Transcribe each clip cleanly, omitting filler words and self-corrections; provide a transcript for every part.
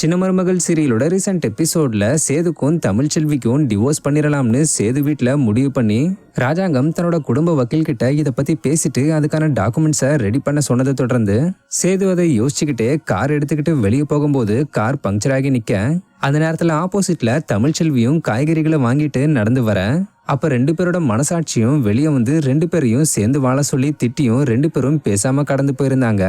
சின்ன மருமகள் சீரியலோட ரீசெண்ட் எபிசோட்ல சேதுக்கும் தமிழ்ச்செல்விக்கும் டிவோர்ஸ் பண்ணிடலாம்னு சேது வீட்டுல முடிவு பண்ணி ராஜாங்கம் தன்னோட குடும்ப வக்கீல் கிட்ட இதை பத்தி பேசிட்டு அதுக்கான டாக்குமெண்ட்ஸை ரெடி பண்ண சொன்னதை தொடர்ந்து சேது அதை யோசிச்சுக்கிட்டே கார் எடுத்துக்கிட்டு வெளியே போகும்போது கார் பங்க்சர் ஆகி நிக்க அந்த நேரத்துல ஆப்போசிட்ல தமிழ்ச்செல்வியும் காய்கறிகளை வாங்கிட்டு நடந்து வர அப்ப ரெண்டு பேரோட மனசாட்சியும் வெளியே வந்து ரெண்டு பேரையும் சேர்ந்து வாழ சொல்லி திட்டியும் ரெண்டு பேரும் பேசாம கடந்து போயிருந்தாங்க.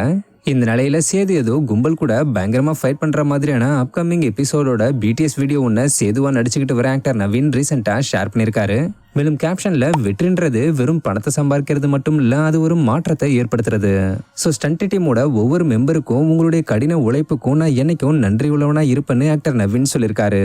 இந்த நிலையில சேது ஏதோ கும்பல் கூட பயங்கரமா ஃபைட் பண்ற மாதிரியான அப்கமிங் எபிசோடோட பிடிஎஸ் வீடியோ ஒன்னு சேதுவா நடிச்சுக்கிட்டு வர ஆக்டர் நவீன் ரீசெண்டா ஷேர் பண்ணிருக்காரு. மேலும் கேப்ஷன்ல வெற்றின்றது வெறும் பணத்தை சம்பாதிக்கிறது மட்டும் இல்ல, அது ஒரு மாற்றத்தை ஏற்படுத்துறது. ஸோ ஸ்டண்ட் டீமோட ஒவ்வொரு மெம்பருக்கும் உங்களுடைய கடின உழைப்புக்கும் நான் என்னைக்கும் நன்றி உள்ளவனா இருப்பேன்னு ஆக்டர் நவீன் சொல்லியிருக்காரு.